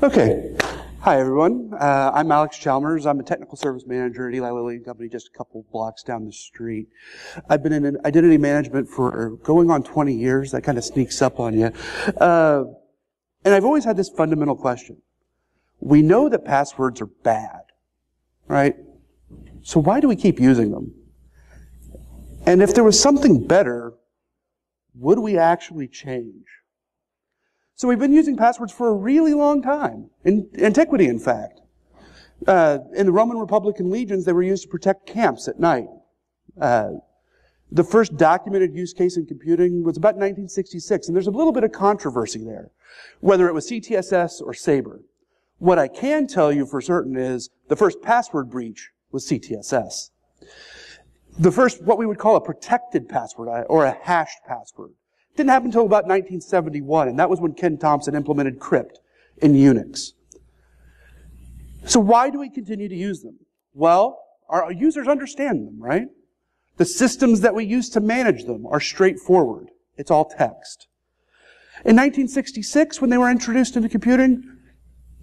Okay. Hi, everyone. I'm Alex Chalmers. I'm a technical service manager at Eli Lilly & Company, just a couple blocks down the street. I've been in identity management for going on 20 years. That kind of sneaks up on you. And I've always had this fundamental question. We know that passwords are bad, right? So why do we keep using them? And if there was something better, would we actually change? So we've been using passwords for a really long time, in antiquity, in fact. In the Roman Republic and legions, they were used to protect camps at night. The first documented use case in computing was about 1966, and there's a little bit of controversy there, whether it was CTSS or Sabre. What I can tell you for certain is the first password breach was CTSS. The first, what we would call a protected password, or a hashed password, didn't happen until about 1971, and that was when Ken Thompson implemented crypt in Unix. So why do we continue to use them? Well, our users understand them, right? The systems that we use to manage them are straightforward. It's all text. In 1966, when they were introduced into computing,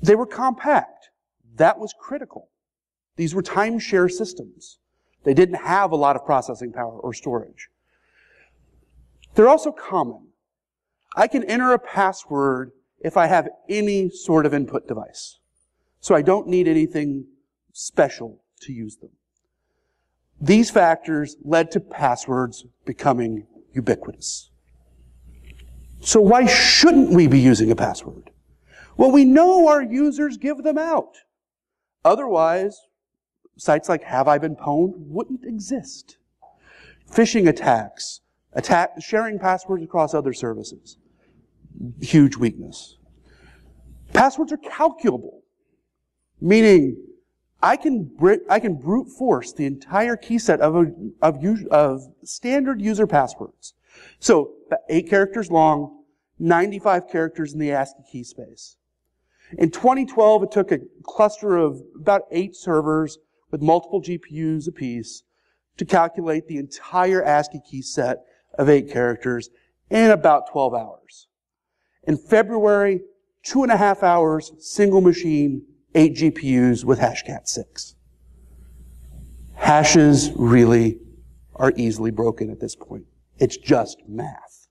they were compact. That was critical. These were timeshare systems. They didn't have a lot of processing power or storage. They're also common. I can enter a password if I have any sort of input device. So I don't need anything special to use them. These factors led to passwords becoming ubiquitous. So why shouldn't we be using a password? Well, we know our users give them out. Otherwise, sites like Have I Been Pwned wouldn't exist. Phishing attacks, sharing passwords across other services. Huge weakness. Passwords are calculable, meaning I can brute force the entire key set of standard user passwords. So 8 characters long, 95 characters in the ASCII key space. In 2012, it took a cluster of about 8 servers with multiple GPUs apiece to calculate the entire ASCII key set of 8 characters in about 12 hours. In February, 2.5 hours, single machine, 8 GPUs with hashcat 6. Hashes really are easily broken at this point. It's just math.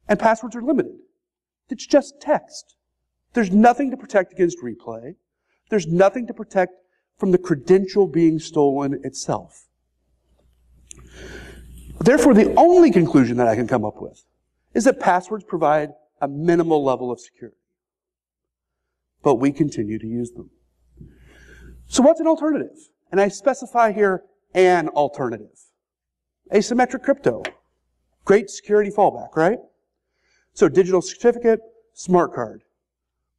And passwords are limited. It's just text. There's nothing to protect against replay. There's nothing to protect from the credential being stolen itself. Therefore, the only conclusion that I can come up with is that passwords provide a minimal level of security. But we continue to use them. So what's an alternative? And I specify here an alternative. Asymmetric crypto. Great security fallback, right? So digital certificate, smart card.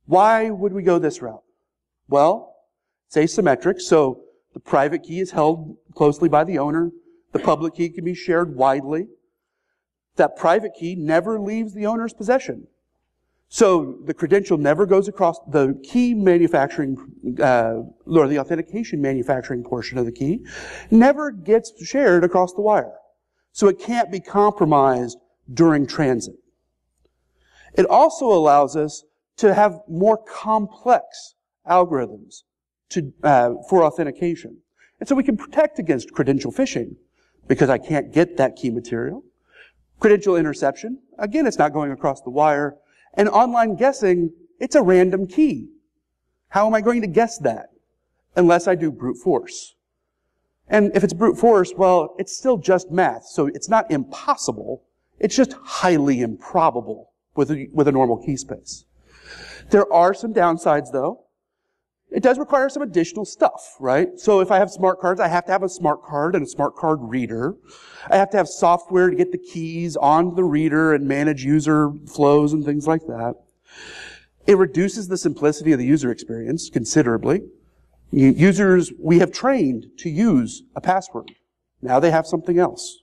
Why would we go this route? Well, it's asymmetric, so the private key is held closely by the owner. The public key can be shared widely. That private key never leaves the owner's possession. So the credential never goes across the key manufacturing, or the authentication manufacturing portion of the key, never gets shared across the wire. So it can't be compromised during transit. It also allows us to have more complex algorithms for authentication. And so we can protect against credential phishing because I can't get that key material. Credential interception, again, it's not going across the wire. And online guessing, it's a random key. How am I going to guess that? Unless I do brute force. And if it's brute force, well, it's still just math. So it's not impossible. It's just highly improbable with a normal key space. There are some downsides, though. It does require some additional stuff, right? So if I have smart cards, I have to have a smart card and a smart card reader. I have to have software to get the keys on the reader and manage user flows and things like that. It reduces the simplicity of the user experience considerably. Users, we have trained to use a password. Now they have something else.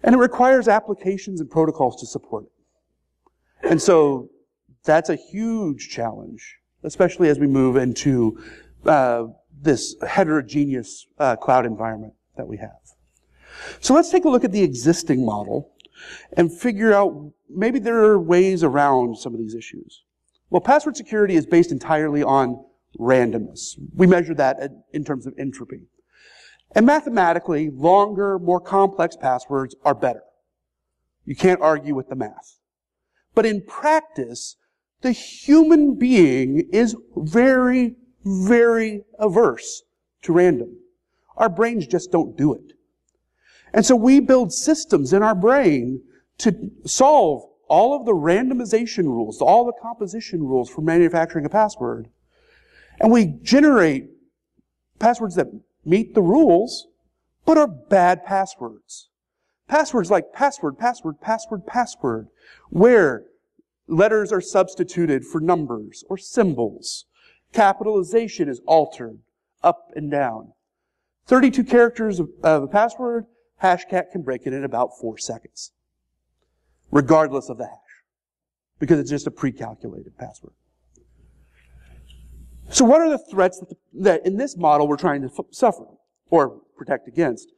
And it requires applications and protocols to support it. And so that's a huge challenge, especially as we move into this heterogeneous cloud environment that we have. So let's take a look at the existing model and figure out maybe there are ways around some of these issues. Well, password security is based entirely on randomness. We measure that in terms of entropy. And mathematically, longer, more complex passwords are better. You can't argue with the math. But in practice, the human being is very, very averse to random. Our brains just don't do it. And so we build systems in our brain to solve all of the randomization rules, all the composition rules for manufacturing a password. And we generate passwords that meet the rules, but are bad passwords. Passwords like password, password, password, password, where letters are substituted for numbers or symbols. Capitalization is altered up and down. 32 characters of a password, Hashcat can break it in about 4 seconds, regardless of the hash, because it's just a pre-calculated password. So what are the threats that in this model we're trying to suffer or protect against?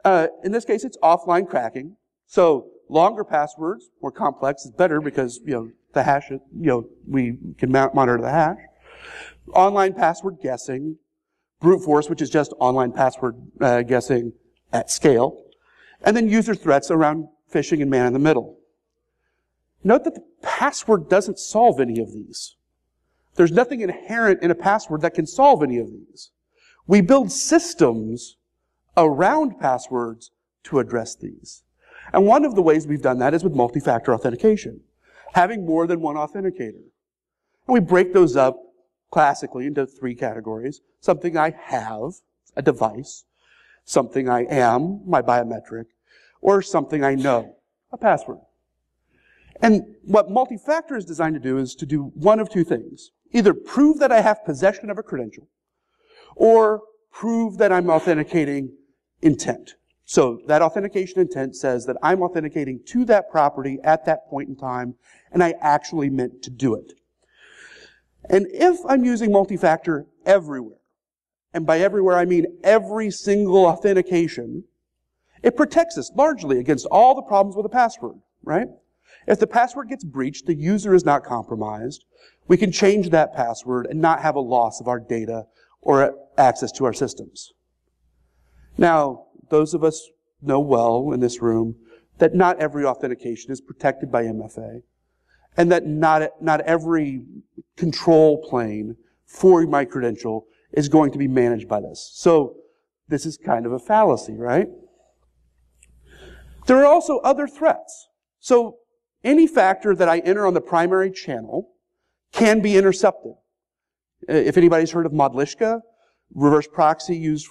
In this case, it's offline cracking. So longer passwords, more complex, is better because, the hash, we can monitor the hash. Online password guessing. Brute force, which is just online password guessing at scale. And then user threats around phishing and man in the middle. Note that the password doesn't solve any of these. There's nothing inherent in a password that can solve any of these. We build systems around passwords to address these. And one of the ways we've done that is with multi-factor authentication, having more than one authenticator. And we break those up classically into 3 categories. Something I have, a device. Something I am, my biometric. Or something I know, a password. And what multi-factor is designed to do is to do one of 2 things. Either prove that I have possession of a credential, or prove that I'm authenticating intent. So that authentication intent says that I'm authenticating to that property at that point in time, and I actually meant to do it. And if I'm using multi-factor everywhere, and by everywhere I mean every single authentication, it protects us largely against all the problems with a password, right? If the password gets breached, the user is not compromised. We can change that password and not have a loss of our data or access to our systems. Now, those of us know well in this room that not every authentication is protected by MFA, and that not every control plane for my credential is going to be managed by this. So this is kind of a fallacy, right? There are also other threats. So any factor that I enter on the primary channel can be intercepted. If anybody's heard of Modlishka, reverse proxy used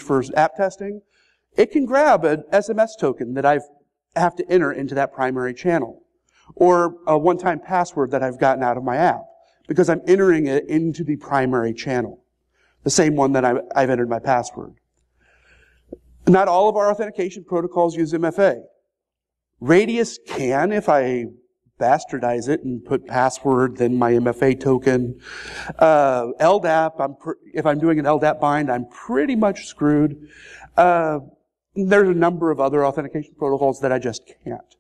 for app testing, it can grab an SMS token that I have to enter into that primary channel, or a one-time password that I've gotten out of my app, because I'm entering it into the primary channel, the same one that I've entered my password. Not all of our authentication protocols use MFA. Radius can, if I bastardize it and put password, then my MFA token. LDAP, if I'm doing an LDAP bind, I'm pretty much screwed. There's a number of other authentication protocols that I just can't.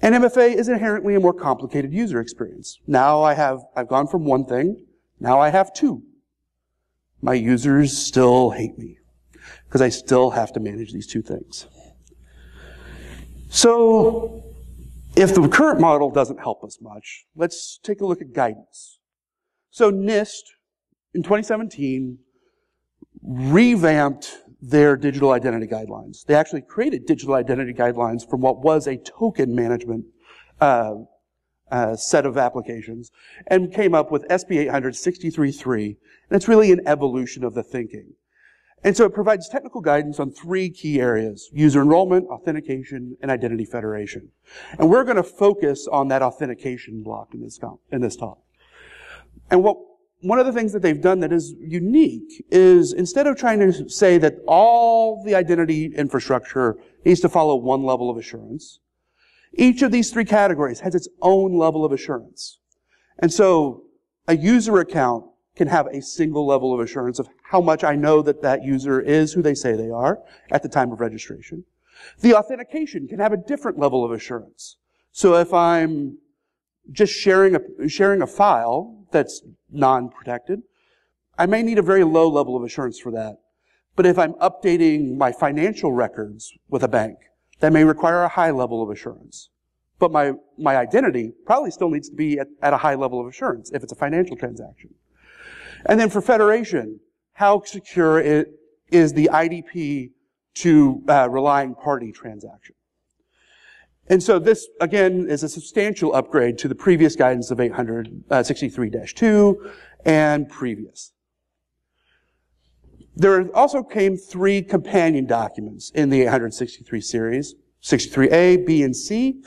And MFA is inherently a more complicated user experience. Now I've gone from one thing, now I have 2. My users still hate me, because I still have to manage these 2 things. So, if the current model doesn't help us much, let's take a look at guidance. So NIST, in 2017, revamped their digital identity guidelines. They actually created digital identity guidelines from what was a token management set of applications, and came up with SB 800 63.3, and it's really an evolution of the thinking. And so it provides technical guidance on 3 key areas: user enrollment, authentication, and identity federation. And we're going to focus on that authentication block in this talk. And one of the things that they've done that is unique is, instead of trying to say that all the identity infrastructure needs to follow one level of assurance, each of these 3 categories has its own level of assurance. And so a user account can have a single level of assurance of how much I know that that user is who they say they are at the time of registration. The authentication can have a different level of assurance. So if I'm just sharing a file that's non-protected, I may need a very low level of assurance for that. But if I'm updating my financial records with a bank, that may require a high level of assurance. But my identity probably still needs to be at a high level of assurance if it's a financial transaction. And then for federation, how secure is the IDP to relying party transaction? And so this, again, is a substantial upgrade to the previous guidance of 863-2 and previous. There also came 3 companion documents in the 863 series, 63A, B, and C.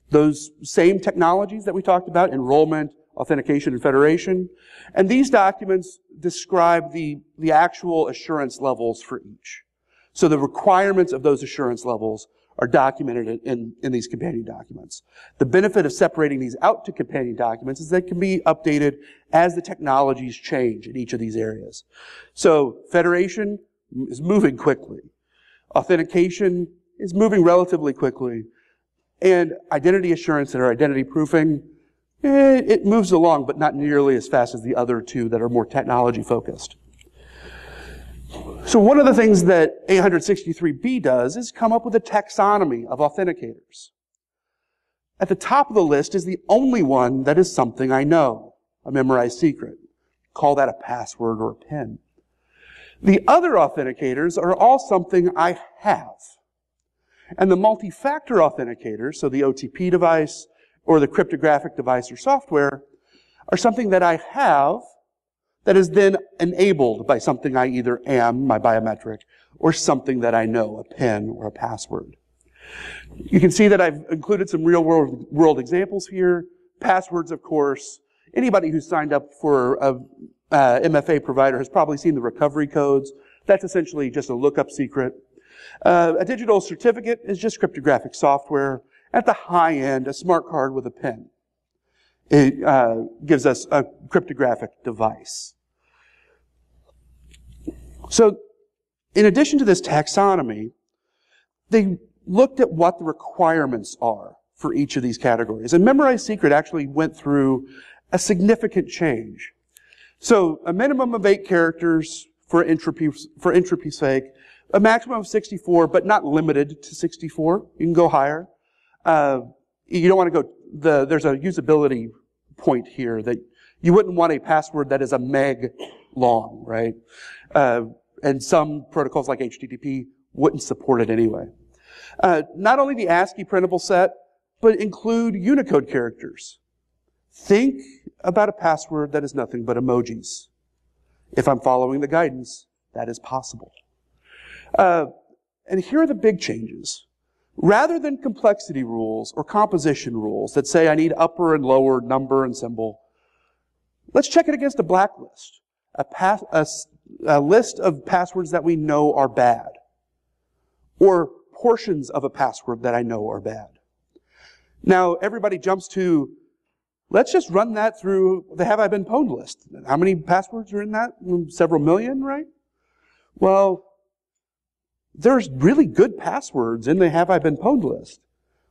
Those same technologies that we talked about, enrollment, authentication, and federation. And these documents describe the actual assurance levels for each. So the requirements of those assurance levels are documented in these companion documents. The benefit of separating these out to companion documents is they can be updated as the technologies change in each of these areas. So federation is moving quickly. Authentication is moving relatively quickly. And identity assurance and our identity proofing, it moves along, but not nearly as fast as the other 2 that are more technology focused. So one of the things that 863B does is come up with a taxonomy of authenticators. At the top of the list is the only one that is something I know, a memorized secret. Call that a password or a PIN. The other authenticators are all something I have. And the multi-factor authenticators, so the OTP device or the cryptographic device or software, are something that I have that is then enabled by something I either am, my biometric, or something that I know, a PIN or a password. You can see that I've included some real-world examples here. Passwords, of course. Anybody who's signed up for a MFA provider has probably seen the recovery codes. That's essentially just a lookup secret. A digital certificate is just cryptographic software. At the high end, a smart card with a PIN. It gives us a cryptographic device. So, in addition to this taxonomy, they looked at what the requirements are for each of these categories. And Memorized Secret actually went through a significant change. So, a minimum of 8 characters for entropy's sake, a maximum of 64, but not limited to 64. You can go higher. You don't want to go, there's a usability point here that you wouldn't want a password that is a meg long, right? And some protocols like HTTP wouldn't support it anyway. Not only the ASCII printable set, but include Unicode characters. Think about a password that is nothing but emojis. If I'm following the guidance, that is possible. And here are the big changes. Rather than complexity rules or composition rules that say I need upper and lower number and symbol, let's check it against a blacklist, a list of passwords that we know are bad, or portions of a password that I know are bad. Now, everybody jumps to, let's just run that through the Have I Been Pwned list. How many passwords are in that? Several million, right? Well, there's really good passwords in the Have I Been Pwned list.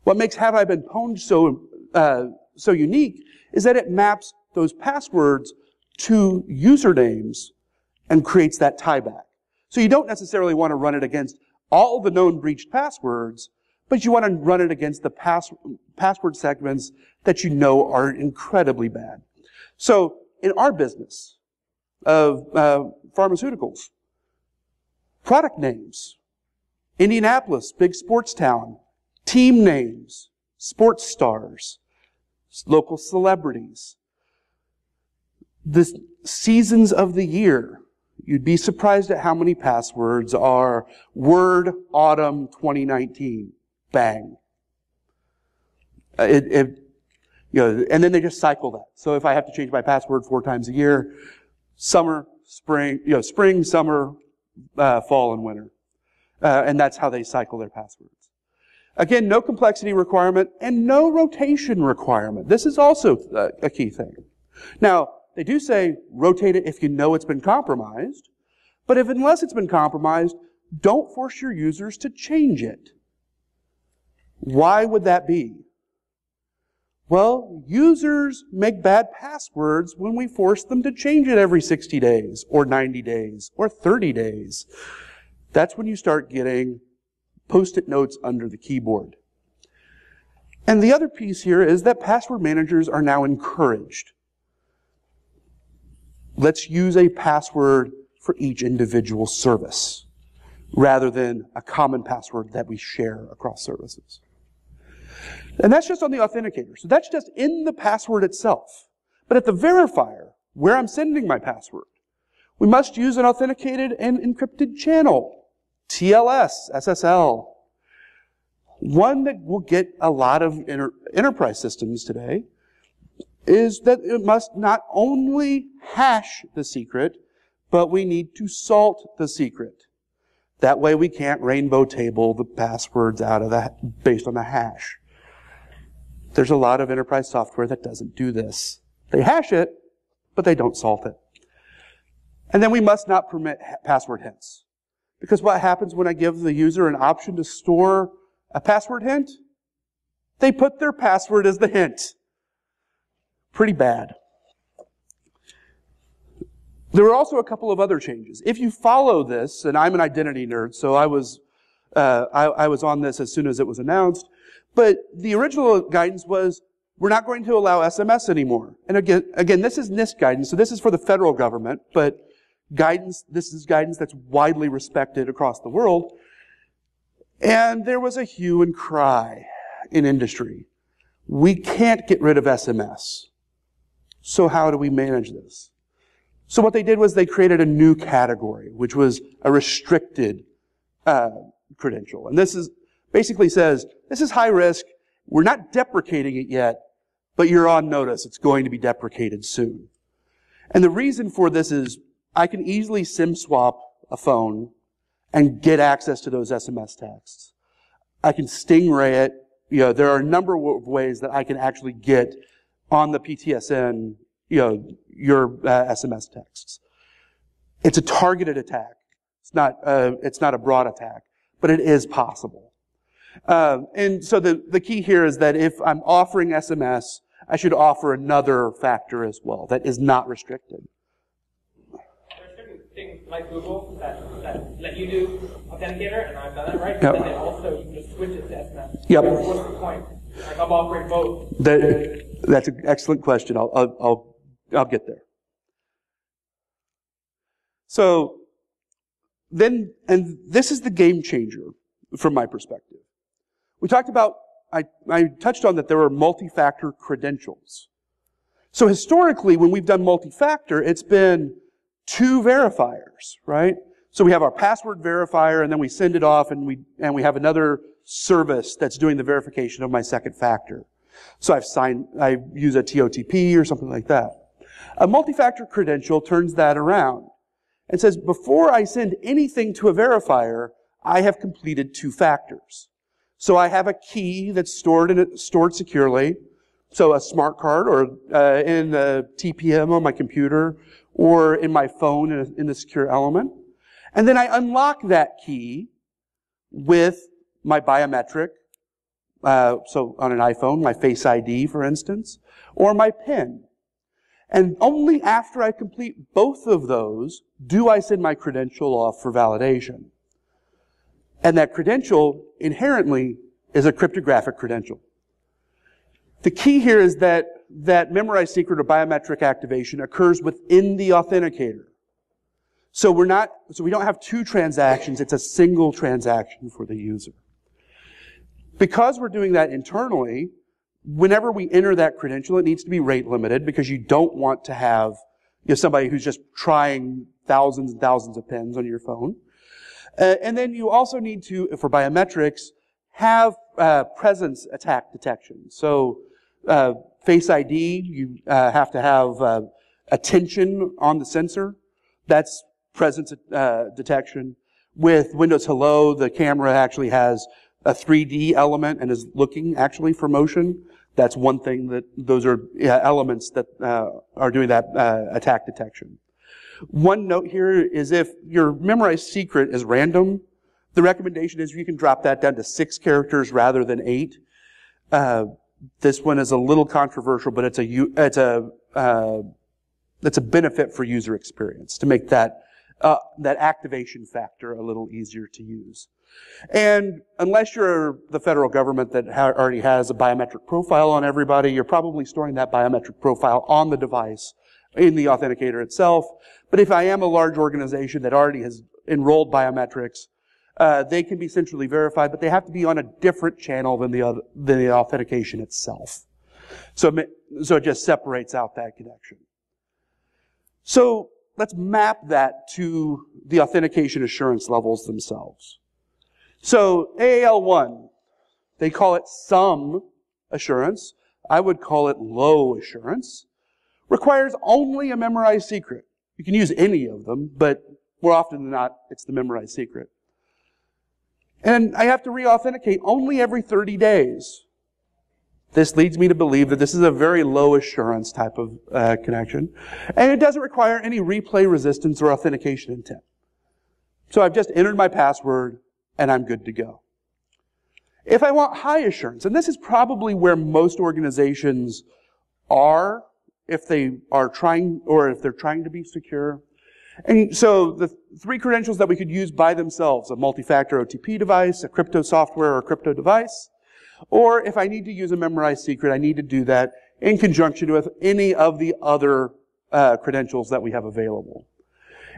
What makes Have I Been Pwned so unique is that it maps those passwords to usernames and creates that tieback. So you don't necessarily want to run it against all the known breached passwords, but you want to run it against the password segments that you know are incredibly bad. So in our business of pharmaceuticals, product names, Indianapolis, big sports town, team names, sports stars, local celebrities, the seasons of the year. You'd be surprised at how many passwords are Word Autumn 2019. Bang. And then they just cycle that. So if I have to change my password 4 times a year, summer, spring, spring, summer, fall, and winter. And that's how they cycle their passwords. Again, no complexity requirement and no rotation requirement. This is also a key thing. Now, they do say rotate it if you know it's been compromised, but unless it's been compromised, don't force your users to change it. Why would that be? Well, users make bad passwords when we force them to change it every 60 days, or 90 days, or 30 days. That's when you start getting Post-it notes under the keyboard. And the other piece here is that password managers are now encouraged. Let's use a password for each individual service, rather than a common password that we share across services. And that's just on the authenticator. So that's just in the password itself. But at the verifier, where I'm sending my password, we must use an authenticated and encrypted channel, TLS, SSL. One that will get a lot of enterprise systems today is that it must not only hash the secret, but we need to salt the secret. That way we can't rainbow table the passwords out of that based on the hash. There's a lot of enterprise software that doesn't do this. They hash it, but they don't salt it. And then we must not permit password hints. Because what happens when I give the user an option to store a password hint? They put their password as the hint. Pretty bad. There were also a couple of other changes. If you follow this, and I'm an identity nerd, so I was on this as soon as it was announced, but the original guidance was, we're not going to allow SMS anymore. And again, this is NIST guidance, so this is for the federal government, but this is guidance that's widely respected across the world. And there was a hue and cry in industry. We can't get rid of SMS. So how do we manage this? So what they did was they created a new category, which was a restricted credential. And this is basically says, this is high risk. We're not deprecating it yet, but you're on notice. It's going to be deprecated soon. And the reason for this is I can easily SIM swap a phone and get access to those SMS texts. I can stingray it. There are a number of ways that I can actually get on the PTSN, your SMS texts. It's a targeted attack. It's not a broad attack, but it is possible. And so the key here is that if I'm offering SMS, I should offer another factor as well that is not restricted. There are certain things like Google that let you do authenticator, and I've done that, right? Yep. But then they also, you can just switch it to SMS. Yep. What's the point? Like, I'm offering both. That's an excellent question. I'll get there. So then, and this is the game changer from my perspective. We talked about, I touched on that there are multi-factor credentials. So historically, when we've done multi-factor, it's been 2 verifiers, right? So we have our password verifier, and then we send it off, and we have another service that's doing the verification of my second factor. So I use a TOTP or something like that. A multi-factor credential turns that around and says, before I send anything to a verifier, I have completed 2 factors. So I have a key that's stored securely. So a smart card, or in a TPM on my computer, or in my phone in the secure element. And then I unlock that key with my biometric, so on an iPhone, my Face ID, for instance, or my PIN. And only after I complete both of those do I send my credential off for validation. And that credential inherently is a cryptographic credential. The key here is that memorized secret or biometric activation occurs within the authenticator. So we don't have 2 transactions, it's a single transaction for the user. Because we're doing that internally, whenever we enter that credential, it needs to be rate limited, because you don't want to have somebody who's just trying thousands and thousands of pins on your phone. And then you also need to, for biometrics, have presence attack detection. So Face ID, you have to have attention on the sensor. That's presence detection. With Windows Hello, the camera actually has a 3D element and is looking actually for motion. That's one thing that those are elements that are doing that attack detection. One note here is if your memorized secret is random, the recommendation is you can drop that down to 6 characters rather than 8. This one is a little controversial, but it's a benefit for user experience to make that activation factor a little easier to use. And unless you're the federal government that already has a biometric profile on everybody, you're probably storing that biometric profile on the device in the authenticator itself. But if I am a large organization that already has enrolled biometrics, they can be centrally verified, but they have to be on a different channel than the authentication itself. So it just separates out that connection. So let's map that to the authentication assurance levels themselves. So AAL1, they call it some assurance. I would call it low assurance. Requires only a memorized secret. You can use any of them, but more often than not, it's the memorized secret. And I have to re-authenticate only every 30 days. This leads me to believe that this is a very low assurance type of connection. And it doesn't require any replay resistance or authentication intent. So I've just entered my password and I'm good to go. If I want high assurance, and this is probably where most organizations are if they are trying, or if they're trying to be secure. And so the three credentials that we could use by themselves, a multi-factor OTP device, a crypto software or crypto device, or if I need to use a memorized secret, I need to do that in conjunction with any of the other credentials that we have available.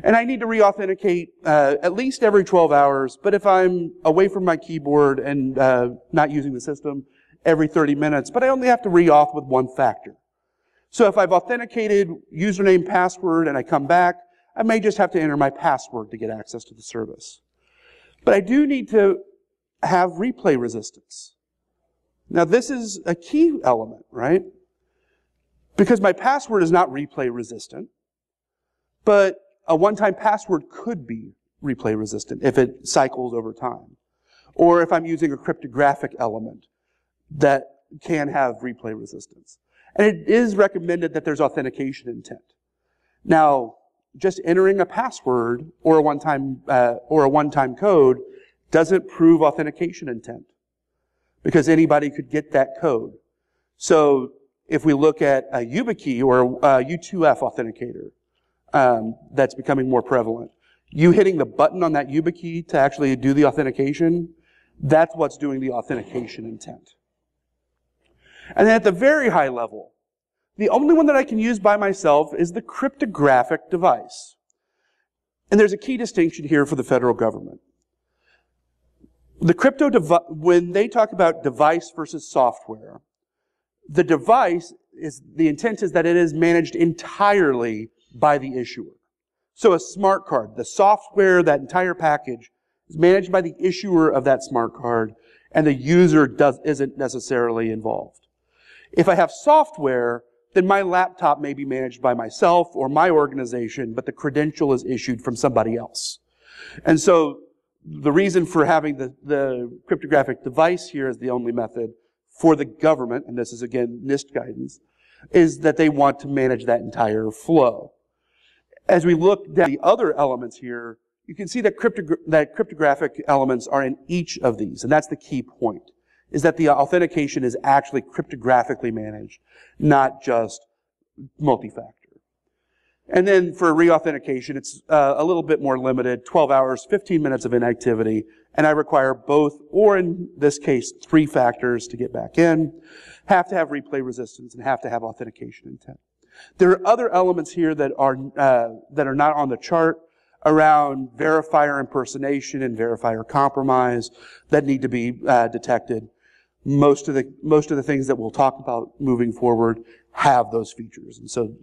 And I need to re-authenticate at least every 12 hours, but if I'm away from my keyboard and not using the system, every 30 minutes, but I only have to re-auth with one factor. So if I've authenticated username, password, and I come back, I may just have to enter my password to get access to the service. But I do need to have replay resistance. Now this is a key element, right? Because my password is not replay resistant, but a one-time password could be replay resistant if it cycles over time. Or if I'm using a cryptographic element that can have replay resistance. And it is recommended that there's authentication intent. Now, just entering a password or a one-time code doesn't prove authentication intent, because anybody could get that code. So if we look at a YubiKey or a U2F authenticator, that's becoming more prevalent, you hitting the button on that YubiKey to actually do the authentication, that's what's doing the authentication intent. And then at the very high level, the only one that I can use by myself is the cryptographic device. And there's a key distinction here for the federal government. The when they talk about device versus software, the device the intent is that it is managed entirely by the issuer. So a smart card, the software, that entire package, is managed by the issuer of that smart card, and the user isn't necessarily involved. If I have software, then my laptop may be managed by myself or my organization, but the credential is issued from somebody else. And so the reason for having the cryptographic device here as the only method for the government, and this is again NIST guidance, is that they want to manage that entire flow. As we look at the other elements here, you can see that cryptographic elements are in each of these, and that's the key point, is that the authentication is actually cryptographically managed, not just multi-factor. And then for re-authentication, it's a little bit more limited, 12 hours, 15 minutes of inactivity, and I require both, or in this case, 3 factors to get back in, have to have replay resistance, and have to have authentication intent. There are other elements here that are not on the chart around verifier impersonation and verifier compromise that need to be detected. Most of the things that we'll talk about moving forward have those features, and so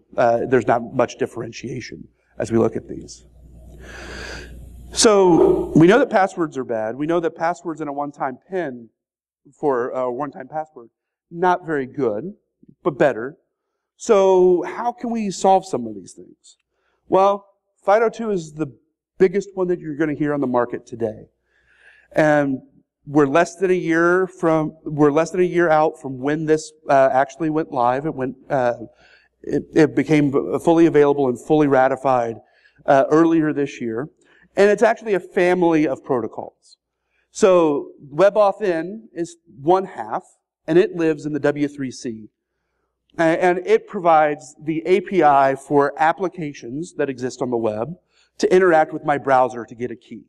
there's not much differentiation as we look at these. So we know that passwords are bad. We know that passwords in a one-time PIN for a one-time password, not very good, but better. So how can we solve some of these things? Well, FIDO2 is the biggest one that you're going to hear on the market today, and we're less than a year out from when this actually went live. It became fully available and fully ratified earlier this year, and it's actually a family of protocols. So WebAuthn is one half, and it lives in the W3C. And it provides the API for applications that exist on the web to interact with my browser to get a key.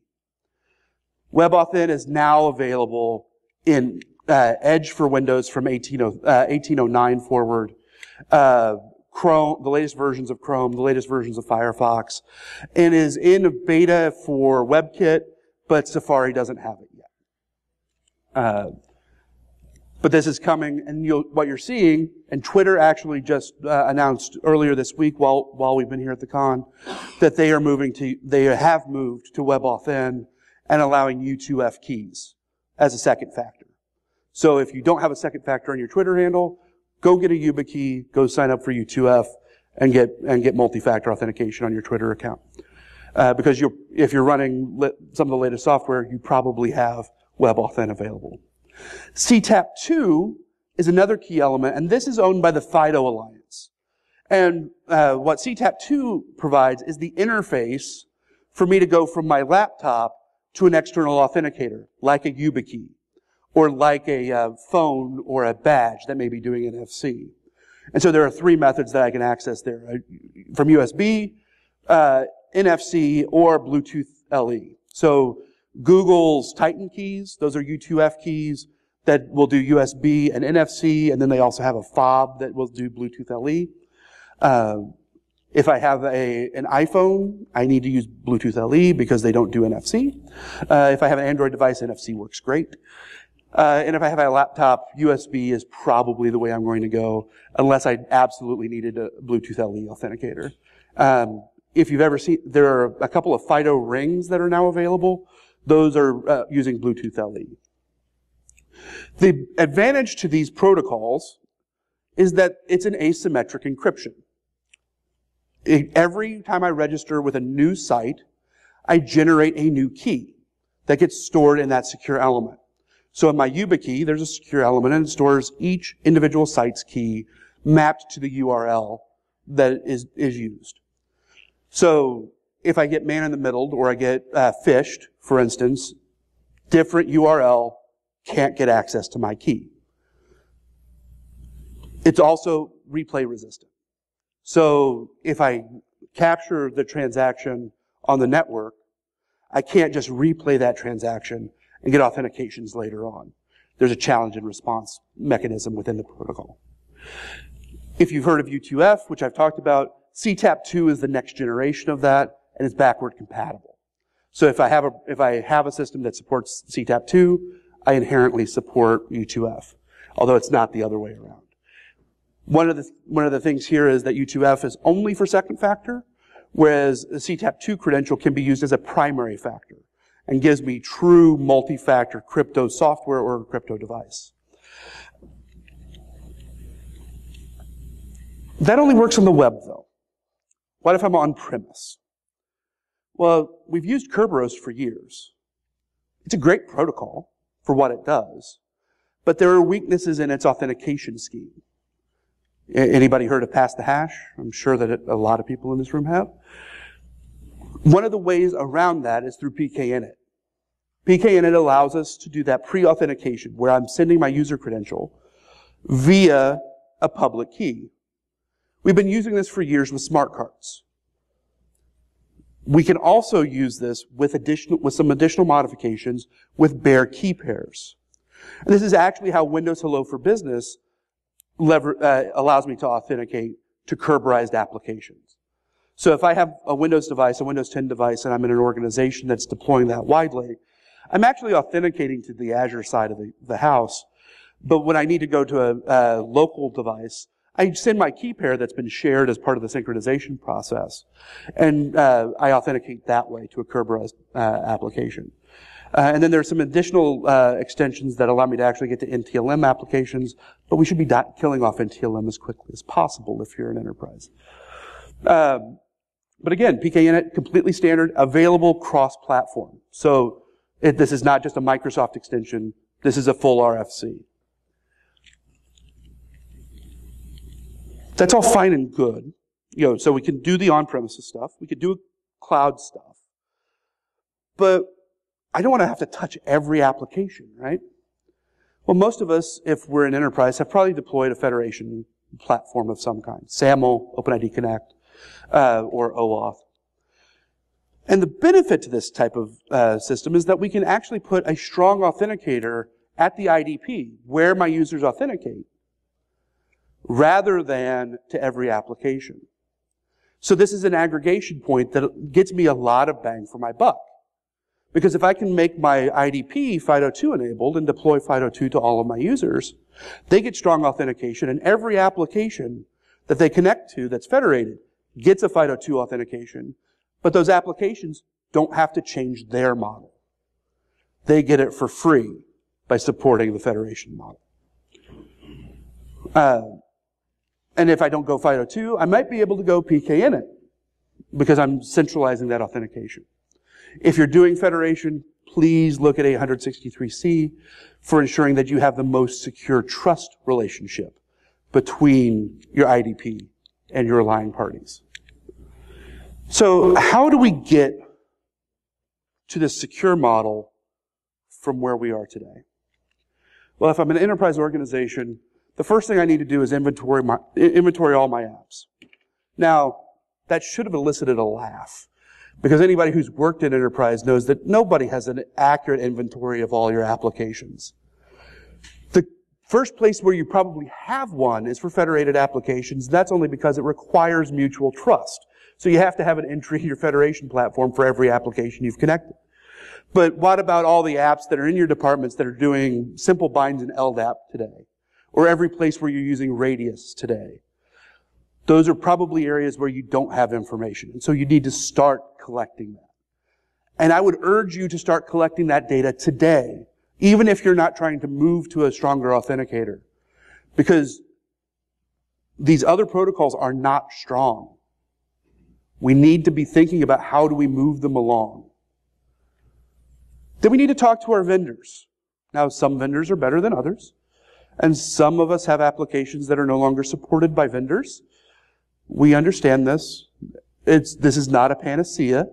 WebAuthn is now available in Edge for Windows from 1809 forward, Chrome, the latest versions of Chrome, the latest versions of Firefox, and is in beta for WebKit, but Safari doesn't have it yet. But this is coming, and what you're seeing, and Twitter actually just announced earlier this week, while we've been here at the con, that they have moved to WebAuthn and allowing U2F keys as a second factor. So if you don't have a second factor on your Twitter handle, go get a YubiKey, go sign up for U2F, and get multi-factor authentication on your Twitter account. Because if you're running some of the latest software, you probably have WebAuthn available. CTAP2 is another key element, and this is owned by the FIDO Alliance. And what CTAP2 provides is the interface for me to go from my laptop to an external authenticator, like a YubiKey, or like a phone or a badge that may be doing NFC. And so there are three methods that I can access there, from USB, NFC, or Bluetooth LE. So Google's Titan keys, those are U2F keys that will do USB and NFC, and then they also have a fob that will do Bluetooth LE. If I have an iPhone, I need to use Bluetooth LE because they don't do NFC. If I have an Android device, NFC works great. And if I have a laptop, USB is probably the way I'm going to go, unless I absolutely needed a Bluetooth LE authenticator. If you've ever seen, there are a couple of FIDO rings that are now available. Those are using Bluetooth LE. The advantage to these protocols is that it's an asymmetric encryption. Every time I register with a new site, I generate a new key that gets stored in that secure element. So in my YubiKey, there's a secure element, and it stores each individual site's key mapped to the URL that is used. So if I get man in the middle, or I get phished, for instance, different URL can't get access to my key. It's also replay resistant. So if I capture the transaction on the network, I can't just replay that transaction and get authentications later on. There's a challenge and response mechanism within the protocol. If you've heard of U2F, which I've talked about, CTAP2 is the next generation of that, and it's backward compatible. So if I have a system that supports CTAP2, I inherently support U2F, although it's not the other way around. One of the things here is that U2F is only for second factor, whereas the CTAP2 credential can be used as a primary factor and gives me true multi-factor crypto software or crypto device. That only works on the web, though. What if I'm on-premise? Well, we've used Kerberos for years. It's a great protocol for what it does, but there are weaknesses in its authentication scheme. Anybody heard of pass the hash? I'm sure that a lot of people in this room have. One of the ways around that is through PKINIT. PKINIT allows us to do that pre-authentication, where I'm sending my user credential via a public key. We've been using this for years with smart cards. We can also use this with some additional modifications with bare key pairs. And this is actually how Windows Hello for Business allows me to authenticate to Kerberized applications. So if I have a Windows device, a Windows 10 device, and I'm in an organization that's deploying that widely, I'm actually authenticating to the Azure side of the house. But when I need to go to a local device, I send my key pair that's been shared as part of the synchronization process, and I authenticate that way to a Kerberos application. And then there's some additional extensions that allow me to actually get to NTLM applications, but we should be killing off NTLM as quickly as possible if you're an enterprise. But again, PKINIT, completely standard, available cross-platform. So this is not just a Microsoft extension, this is a full RFC. That's all fine and good. So we can do the on-premises stuff, we could do cloud stuff. But I don't want to have to touch every application, right? Well, most of us, if we're an enterprise, have probably deployed a federation platform of some kind. SAML, OpenID Connect, or OAuth. And the benefit to this type of system is that we can actually put a strong authenticator at the IDP, where my users authenticate, rather than to every application. So this is an aggregation point that gets me a lot of bang for my buck. Because if I can make my IDP FIDO2 enabled and deploy FIDO2 to all of my users, they get strong authentication, and every application that they connect to that's federated gets a FIDO2 authentication, but those applications don't have to change their model. They get it for free by supporting the federation model. And if I don't go FIDO2, I might be able to go PKINIT because I'm centralizing that authentication. If you're doing federation, please look at 863C for ensuring that you have the most secure trust relationship between your IDP and your aligned parties. So how do we get to this secure model from where we are today? Well, if I'm an enterprise organization, the first thing I need to do is inventory all my apps. Now, that should have elicited a laugh, because anybody who's worked in enterprise knows that nobody has an accurate inventory of all your applications. The first place where you probably have one is for federated applications. That's only because it requires mutual trust. So you have to have an entry in your federation platform for every application you've connected. But what about all the apps that are in your departments that are doing simple binds in LDAP today? Or every place where you're using Radius today? Those are probably areas where you don't have information. And so you need to start collecting that. And I would urge you to start collecting that data today, even if you're not trying to move to a stronger authenticator. Because these other protocols are not strong. We need to be thinking about how do we move them along. Then we need to talk to our vendors. Now, some vendors are better than others. And some of us have applications that are no longer supported by vendors. We understand this. This is not a panacea.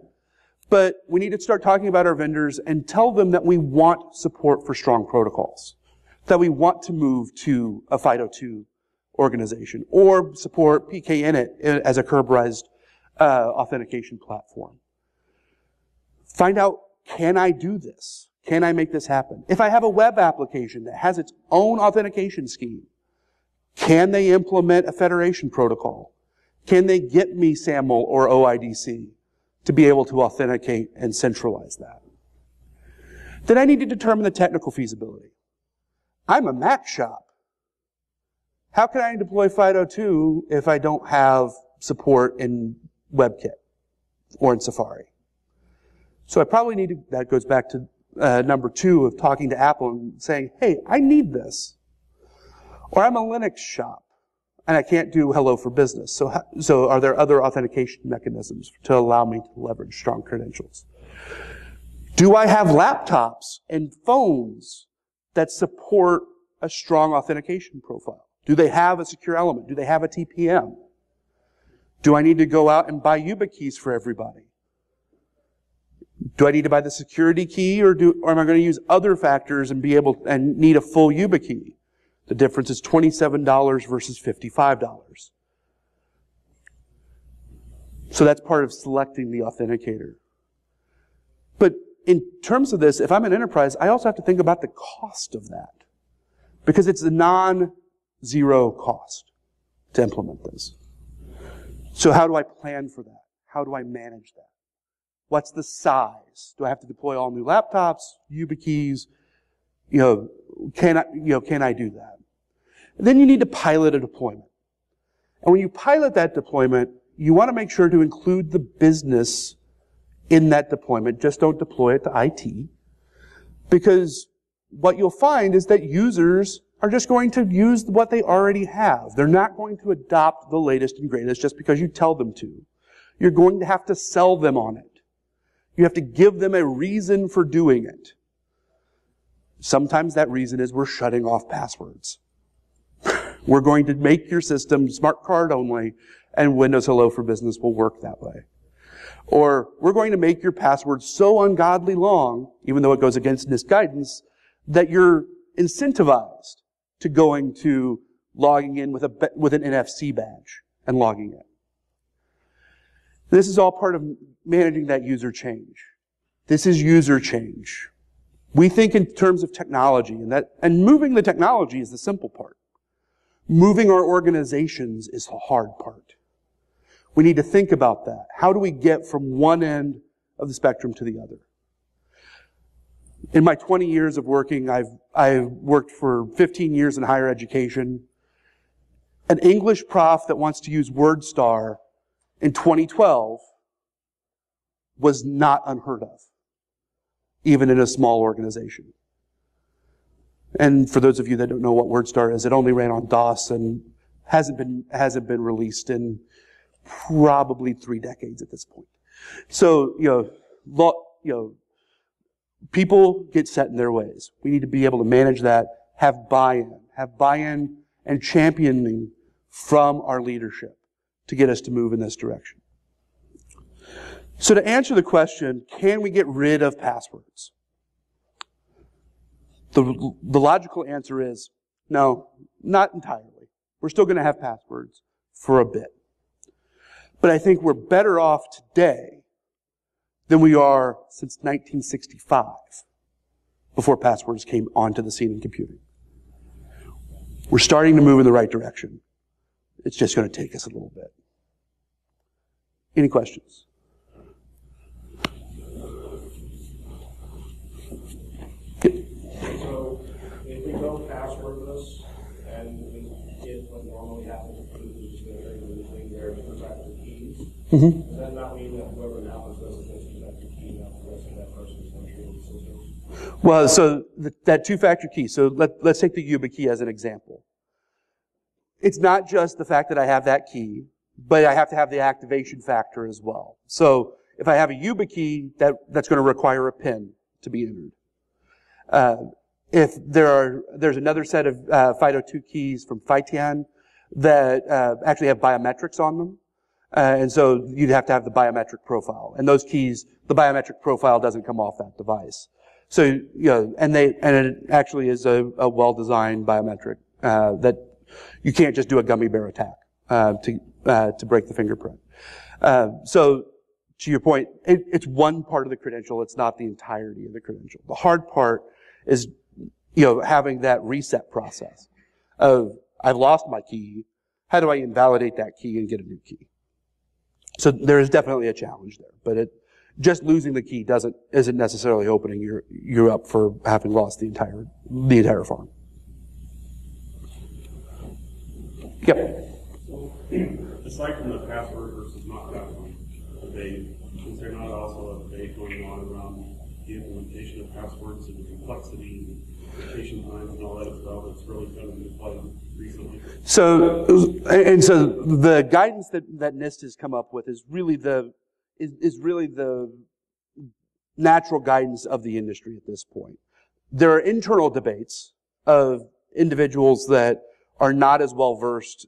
But we need to start talking about our vendors and tell them that we want support for strong protocols. That we want to move to a FIDO2 organization or support PKINIT as a Kerberos authentication platform. Find out, can I do this? Can I make this happen? If I have a web application that has its own authentication scheme, can they implement a federation protocol? Can they get me SAML or OIDC to be able to authenticate and centralize that? Then I need to determine the technical feasibility. I'm a Mac shop. How can I deploy FIDO2 if I don't have support in WebKit or in Safari? So I probably need to, that goes back to number 2 of talking to Apple and saying, hey, I need this. Or I'm a Linux shop and I can't do Hello for Business. So are there other authentication mechanisms to allow me to leverage strong credentials? Do I have laptops and phones that support a strong authentication profile? Do they have a secure element? Do they have a TPM? Do I need to go out and buy YubiKeys for everybody? Do I need to buy the security key or am I going to use other factors and need a full YubiKey? The difference is $27 versus $55. So that's part of selecting the authenticator. But in terms of this, if I'm an enterprise, I also have to think about the cost of that. Because it's a non-zero cost to implement this. So how do I plan for that? How do I manage that? What's the size? Do I have to deploy all new laptops, YubiKeys? Can I do that? And then you need to pilot a deployment. And when you pilot that deployment, you want to make sure to include the business in that deployment. Just don't deploy it to IT. Because what you'll find is that users are just going to use what they already have. They're not going to adopt the latest and greatest just because you tell them to. You're going to have to sell them on it. You have to give them a reason for doing it. Sometimes that reason is we're shutting off passwords. We're going to make your system smart card only, and Windows Hello for Business will work that way. Or we're going to make your password so ungodly long, even though it goes against NIST guidance, that your incentivized to going to logging in with an NFC badge and logging in. This is all part of managing that user change. This is user change. We think in terms of technology, and moving the technology is the simple part. Moving our organizations is the hard part. We need to think about that. How do we get from one end of the spectrum to the other? In my 20 years of working, I've worked for 15 years in higher education. An English prof that wants to use WordStar in 2012 was not unheard of, even in a small organization. And for those of you that don't know what WordStar is, it only ran on DOS and hasn't been released in probably 3 decades at this point. So, people get set in their ways. We need to be able to manage that, have buy-in and championing from our leadership to get us to move in this direction. So to answer the question, can we get rid of passwords? The logical answer is no, not entirely. We're still going to have passwords for a bit. But I think we're better off today than we are since 1965, before passwords came onto the scene in computing. We're starting to move in the right direction. It's just going to take us a little bit. Any questions? So if we go passwordless and it what normally happens is just going to using their intercepted keys, does that not mean that whoever now possesses this intercepted key now possesses that person's entry into the system? Well, so that two-factor key. So let's take the YubiKey as an example. It's not just the fact that I have that key, but I have to have the activation factor as well. So if I have a YubiKey, that's going to require a PIN to be entered. If there's another set of FIDO2 keys from FITAN that actually have biometrics on them, and so you'd have to have the biometric profile. And those keys, the biometric profile doesn't come off that device. So and it actually is a well-designed biometric that you can't just do a gummy bear attack to break the fingerprint. So to your point, it's one part of the credential. It's not the entirety of the credential. The hard part is having that reset process of I've lost my key. How do I invalidate that key and get a new key? So there is definitely a challenge there, but just losing the key isn't necessarily opening you up for having lost the entire farm. Yep. So, aside from the password versus not password debate, is there not also a debate going on around the implementation of passwords and the complexity and application times and all that as well that's really come into play recently? So the guidance that NIST has come up with is really the natural guidance of the industry at this point. There are internal debates of individuals that are not as well versed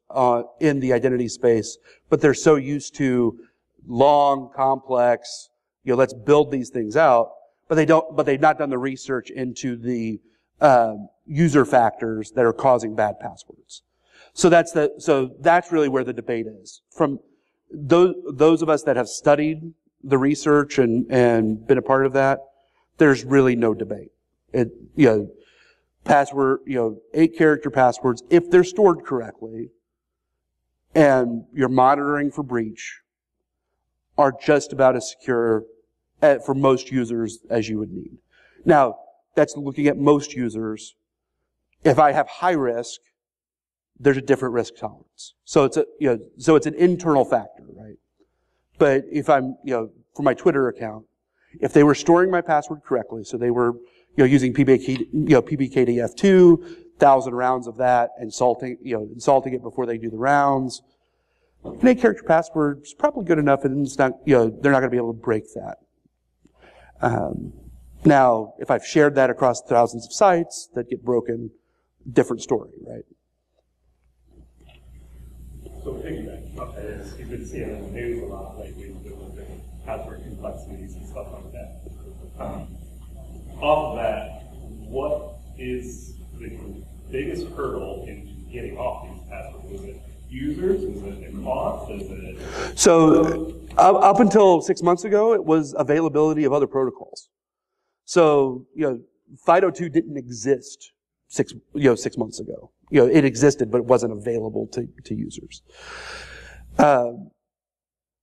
in the identity space, but they're so used to long, complex, let's build these things out, but they've not done the research into the user factors that are causing bad passwords. So that's really where the debate is. From those of us that have studied the research and been a part of that, there's really no debate. Password, 8-character passwords, if they're stored correctly and you're monitoring for breach, are just about as secure for most users as you would need. Now, that's looking at most users. If I have high risk, there's a different risk tolerance. So it's an internal factor, right? But if I'm, for my Twitter account, if they were storing my password correctly, so they were using PBKDF2, 1,000 rounds of that, insulting it before they do the rounds. An 8-character password is probably good enough, and it's not, they're not going to be able to break that. Now, if I've shared that across thousands of sites that get broken, different story, right? So piggyback off that, you've been seeing in the news a lot lately with the password complexities and stuff like that. Off of that, what is the biggest hurdle in getting off these passwords? Is it users? Is it the cost? Is it... So up until 6 months ago, it was availability of other protocols. So, FIDO2 didn't exist 6 months ago. It existed, but it wasn't available to users.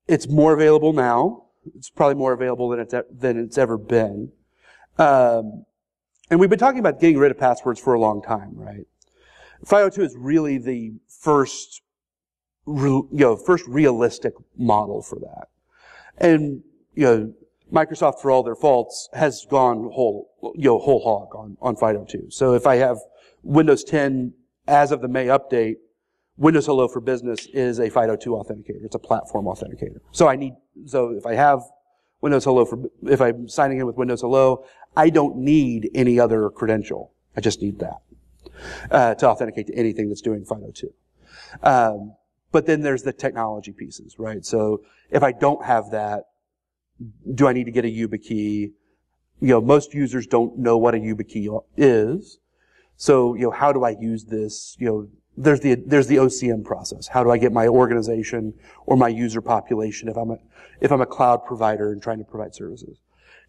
It's more available now. It's probably more available than it's ever been. And we've been talking about getting rid of passwords for a long time, right? FIDO2 is really the first realistic model for that. And, Microsoft, for all their faults, has gone whole hog on FIDO2. So if I have Windows 10 as of the May update, Windows Hello for Business is a FIDO2 authenticator. It's a platform authenticator. So if I have Windows Hello if I'm signing in with Windows Hello, I don't need any other credential. I just need that to authenticate to anything that's doing FIDO2. But then there's the technology pieces, right? So if I don't have that, do I need to get a YubiKey? Most users don't know what a YubiKey is. So, how do I use this? There's the OCM process. How do I get my organization or my user population, if I'm a cloud provider and trying to provide services,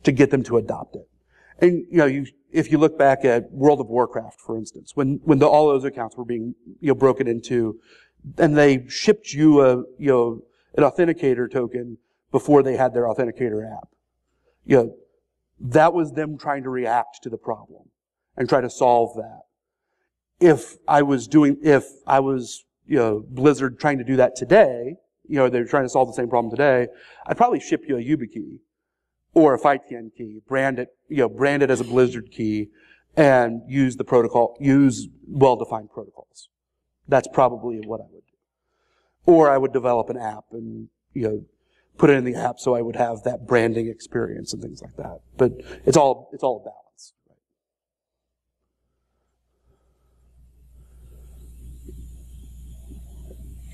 to get them to adopt it? And, if you look back at World of Warcraft, for instance, when all those accounts were being, broken into, and they shipped you an authenticator token before they had their authenticator app. That was them trying to react to the problem and try to solve that. If I was Blizzard trying to do that today, they're trying to solve the same problem today, I'd probably ship you a YubiKey or a FITN key, brand it as a Blizzard key, and use well-defined protocols. That's probably what I would do. Or I would develop an app and, put it in the app so I would have that branding experience and things like that. But it's all a balance.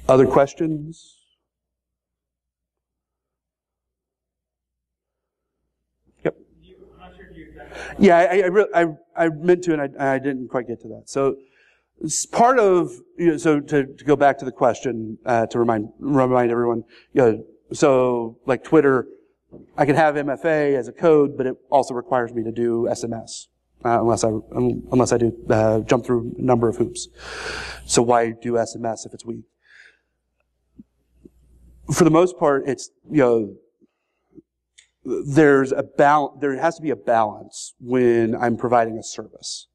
Other questions? Yep. I'm not sure if you exactly. Yeah, I meant to, and I didn't quite get to that. So it's part of, so to go back to the question, to remind everyone, so like Twitter, I can have MFA as a code, but it also requires me to do SMS, unless I do jump through a number of hoops. So why do SMS if it's weak? For the most part, it's, there has to be a balance when I'm providing a service.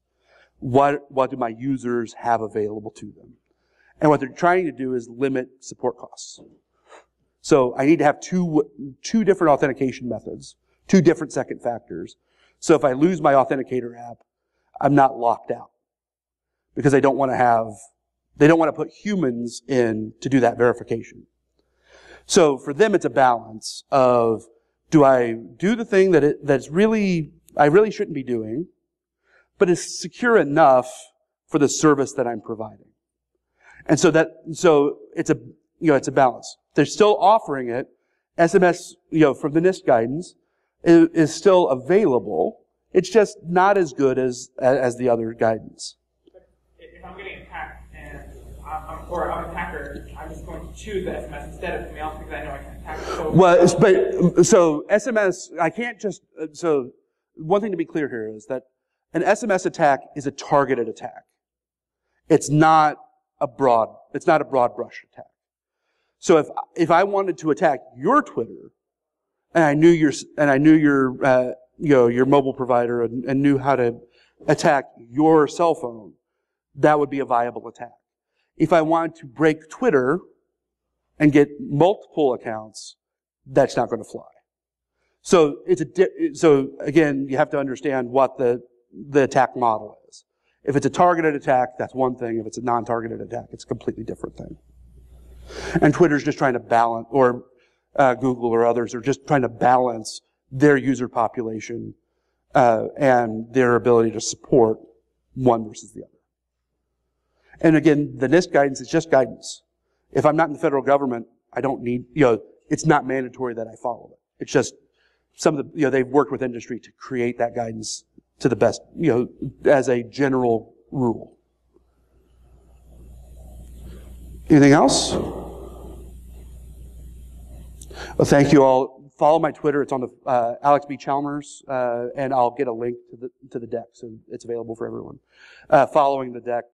What do my users have available to them? And what they're trying to do is limit support costs. So I need to have two different authentication methods, 2 different second factors. So if I lose my authenticator app, I'm not locked out. Because they don't want to put humans in to do that verification. So for them, it's a balance of, do I do the thing I really shouldn't be doing, but is secure enough for the service that I'm providing? And so it's a balance. They're still offering it. SMS, from the NIST guidance is still available. It's just not as good as the other guidance. If I'm getting attacked and I'm an attacker, I'm just going to choose the SMS instead of something else because I know I can attack it. So SMS, I can't just, so one thing to be clear here is that an SMS attack is a targeted attack. It's not a broad brush attack. So if I wanted to attack your Twitter, and I knew your mobile provider and knew how to attack your cell phone, that would be a viable attack. If I wanted to break Twitter and get multiple accounts, that's not going to fly. So so again, you have to understand what the attack model is. If it's a targeted attack, that's one thing. If it's a non-targeted attack, it's a completely different thing. And Twitter's just trying to balance, or Google or others are just trying to balance their user population and their ability to support one versus the other. And again, the NIST guidance is just guidance. If I'm not in the federal government, I don't need, it's not mandatory that I follow it. It's just some of the, they've worked with industry to create that guidance to the best, as a general rule. Anything else? Well, thank you all. Follow my Twitter. It's on the Alex B. Chalmers, and I'll get a link to the deck, so it's available for everyone. Following the deck